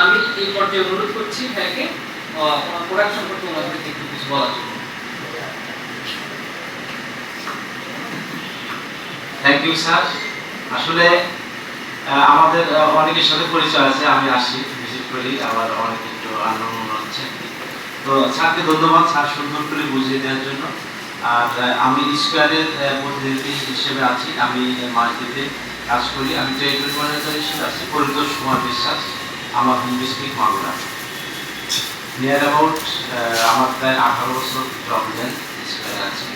আমি এই পর্যায়ে অনুরোধ করছি ভাইকে প্রোডাক্ট সম্পর্কে ওনাদেরকে একটু কিছু বলার জন্য। Thank you sir. আসলে আমাদের অনেকের সাথে পরিচয় আছে, আমি আসি ভিজিট করি, আবার অনেক একটু আনন্দ হচ্ছে। তো স্যারকে ধন্যবাদ, স্যার সুন্দর করে বুঝিয়ে দেওয়ার জন্য। আর আমি স্কোয়ারের প্রতিনিধি হিসেবে আছি, আমি মার্কেটে কাজ করি, আমি টেরিটরি ম্যানেজার হিসেবে আছি। পরিতোষ কুমার বিশ্বাস, আমার home district Magura. Near about আমার প্রায় 18 বছর প্রবলেম স্কোয়ারে আছে।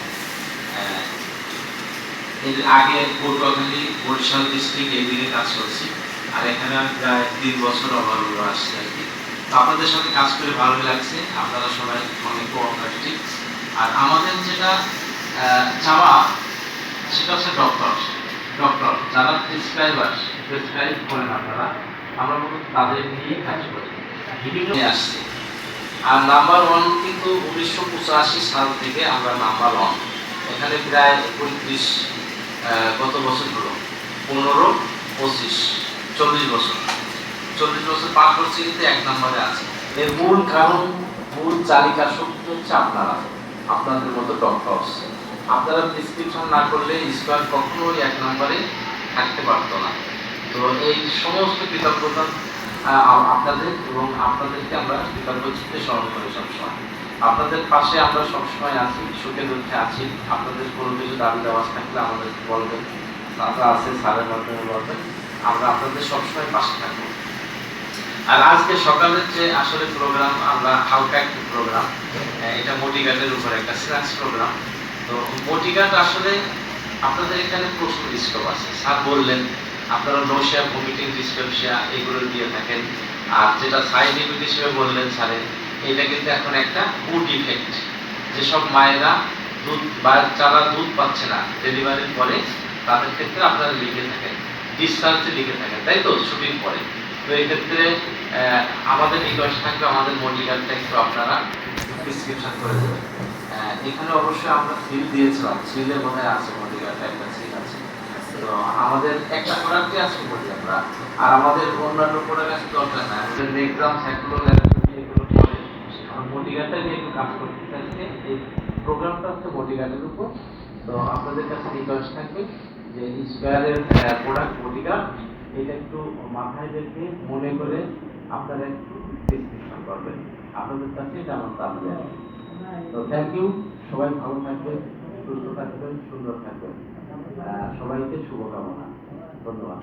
এর আগে পটুয়াখালী বরিশাল ডিস্ট্রিক্ট এই দিকে কাজ করছি, আর এখানে আমি প্রায় 3 বছর অভাবে আসছি আর কি। তো আপনাদের সাথে কাজ করে ভালো লাগছে, আপনারা সবাই অনেক কোঅপারেটিভ। আর আমাদের যেটা চাওয়া সেটা হচ্ছে ডক্টর যারা প্রেসক্রাইব করেন আপনারা, আমরা মূলত তাদের নিয়ে কাজ করি, বিভিন্ন আসছে। আর নাম্বার 1 কিন্তু 1985 সাল থেকে আমরা নাম্বার 1। এখানে প্রায় 35 কত বছর হলো, 15, 25, 40 বছর, 40 বছর পার করছে, কিন্তু 1 নম্বরে আছে। এর মূল কারণ, মূল চালিকা শক্তি হচ্ছে আপনাদের মতো ডক্টরস। আপনারা প্রেসক্রিপশন না করলে স্কোয়ার কখনোই 1 নম্বরে থাকতে পারতো না। তো এই সমস্ত কৃতজ্ঞতা আপনাদের, এবং আপনাদেরকে আমরা কৃতজ্ঞতা স্মরণ করি সবসময়। আপনাদের পাশে আমরা সবসময় আছি, সুখে দুঃখে আছি। আপনাদের কোনো কিছু দাবি দেওয়া থাকলে আমাদেরকে বলবেন, তারা আছে, স্যারের মাধ্যমে বলবেন, আমরা আপনাদের সবসময় পাশে থাকবো। আর আজকে সকালের যে আসলে প্রোগ্রাম, আমরা হালকা একটা প্রোগ্রাম, এটা মোটিঘাটের উপর একটা স্ন্যাক্স প্রোগ্রাম। তো মোটিঘাট আসলে আপনাদের এখানে প্রচুর স্কোপ আছে। স্যার বললেন আপনারা নৌশিয়া, ভমিটিং, ডিসপেপসিয়া এগুলো দিয়ে থাকেন। আর যেটা সাইড ইফেক্ট হিসেবে বললেন স্যারের, এটা কিন্তু এখন একটা ফুড ইফেক্ট। যেসব মায়েরা যারা দুধ পাচ্ছে না ডেলিভারির পরে, তাদের ক্ষেত্রে আপনারা লিখে থাকেন, ডিসচার্জে লিখে থাকেন, তাই তো, ছুটির পরে। তো এই ক্ষেত্রে আমাদের রিকোয়েস্ট থাকবে, আমাদের মোটিঘাটটা একটু আপনারা প্রেসক্রিপশন করে দেবেন। এখানে অবশ্যই আমরা সিল দিয়েছিলাম, সিলে বোধহয় আছে মোটিঘাটটা, একটা সিল আছে। তো আমাদের একটা প্রোডাক্টই আছে বলি আমরা, আর আমাদের অন্যান্য প্রোডাক্ট আছে দরকার নাই। আমাদের নেক্রাম, সাইক্লোল্যাথেরাপি এগুলো পরে আমরা মোটিঘাটটা নিয়ে একটু কাজ করতে চাইছি। এই প্রোগ্রামটা হচ্ছে মোটিঘাটের উপর। তো আপনাদের কাছে রিকোয়েস্ট থাকবে যে স্কোয়ারের প্রোডাক্ট মোটিঘাট, এটা একটু মাথায় রেখে মনে করে আপনারা একটু প্রেসক্রিপশন করবেন। আপনাদের কাছে এটা আমার দাবি আছে। তো থ্যাংক ইউ, সবাই ভালো থাকবেন, সুস্থ থাকবেন, সুন্দর থাকবেন। সবাইকে শুভকামনা, ধন্যবাদ।